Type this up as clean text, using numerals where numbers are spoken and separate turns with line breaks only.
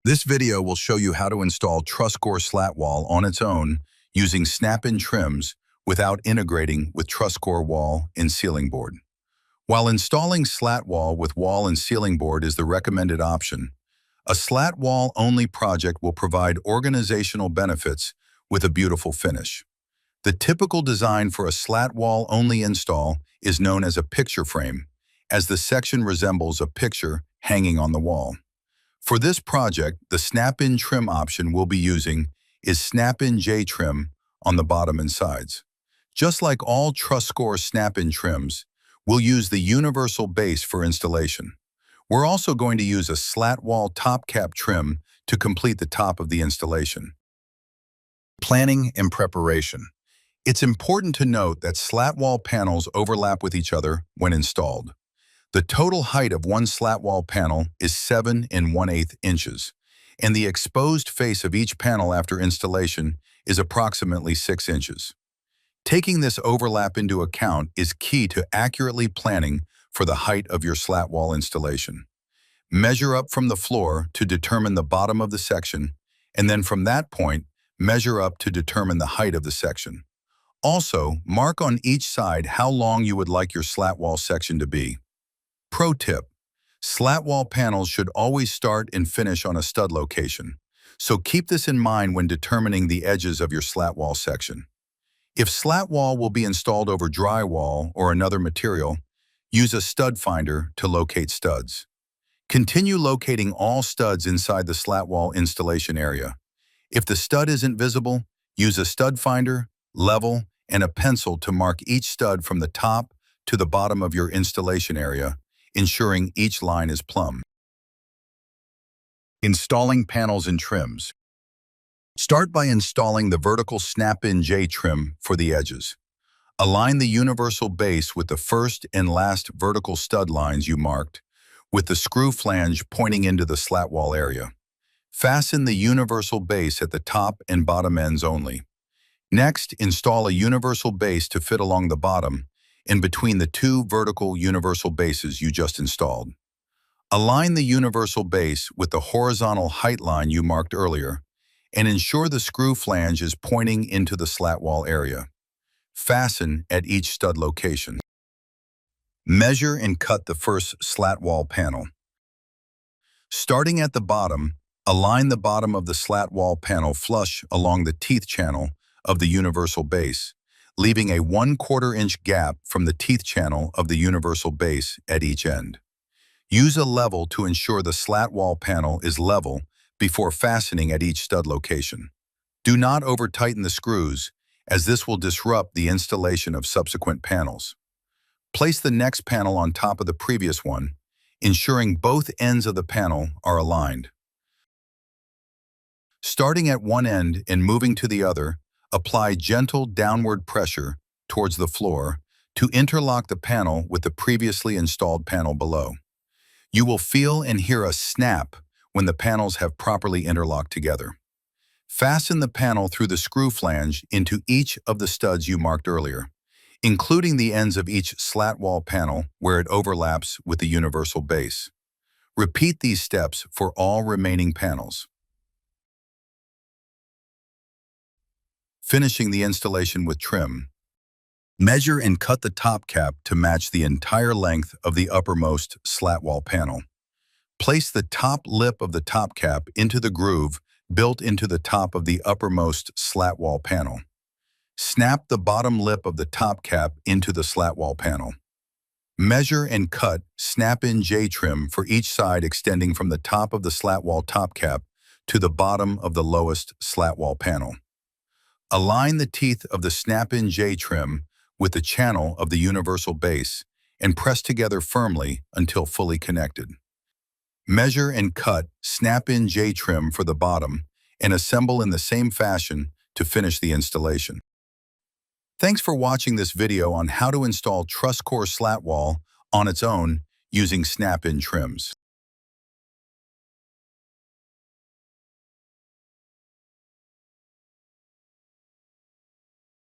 This video will show you how to install Trusscore SlatWall on its own using Snap-In Trims without integrating with Trusscore Wall&CeilingBoard. While installing SlatWall with Wall&CeilingBoard is the recommended option, a SlatWall-only project will provide organizational benefits with a beautiful finish. The typical design for a SlatWall-only install is known as a picture frame, as the section resembles a picture hanging on the wall. For this project, the Snap-In Trim option we'll be using is Snap-In J Trim on the bottom and sides. Just like all Trusscore Snap-In Trims, we'll use the universal base for installation. We're also going to use a SlatWall Top Cap Trim to complete the top of the installation. Planning and preparation. It's important to note that SlatWall panels overlap with each other when installed. The total height of one SlatWall panel is 7 1/8 inches, and the exposed face of each panel after installation is approximately 6 inches. Taking this overlap into account is key to accurately planning for the height of your SlatWall installation. Measure up from the floor to determine the bottom of the section, and then from that point, measure up to determine the height of the section. Also, mark on each side how long you would like your SlatWall section to be. Pro tip: SlatWall panels should always start and finish on a stud location, so keep this in mind when determining the edges of your SlatWall section. If SlatWall will be installed over drywall or another material, use a stud finder to locate studs. Continue locating all studs inside the SlatWall installation area. If the stud isn't visible, use a stud finder, level, and a pencil to mark each stud from the top to the bottom of your installation area, ensuring each line is plumb. Installing panels and trims. Start by installing the vertical Snap-In J trim for the edges. Align the universal base with the first and last vertical stud lines you marked, with the screw flange pointing into the SlatWall area. Fasten the universal base at the top and bottom ends only. Next, install a universal base to fit along the bottom in between the two vertical universal bases you just installed. Align the universal base with the horizontal height line you marked earlier, and ensure the screw flange is pointing into the SlatWall area. Fasten at each stud location. Measure and cut the first SlatWall panel. Starting at the bottom, align the bottom of the SlatWall panel flush along the teeth channel of the universal base, leaving a 1/4 inch gap from the teeth channel of the universal base at each end. Use a level to ensure the SlatWall panel is level before fastening at each stud location. Do not over-tighten the screws, as this will disrupt the installation of subsequent panels. Place the next panel on top of the previous one, ensuring both ends of the panel are aligned. Starting at one end and moving to the other, apply gentle downward pressure towards the floor to interlock the panel with the previously installed panel below. You will feel and hear a snap when the panels have properly interlocked together. Fasten the panel through the screw flange into each of the studs you marked earlier, including the ends of each SlatWall panel where it overlaps with the universal base. Repeat these steps for all remaining panels. Finishing the installation with trim. Measure and cut the top cap to match the entire length of the uppermost SlatWall panel. Place the top lip of the top cap into the groove built into the top of the uppermost SlatWall panel. Snap the bottom lip of the top cap into the SlatWall panel. Measure and cut Snap-In J trim for each side extending from the top of the SlatWall top cap to the bottom of the lowest SlatWall panel. Align the teeth of the Snap-In J trim with the channel of the universal base and press together firmly until fully connected. Measure and cut Snap-In J trim for the bottom and assemble in the same fashion to finish the installation. Thanks for watching this video on how to install Trusscore SlatWall on its own using Snap-In Trims.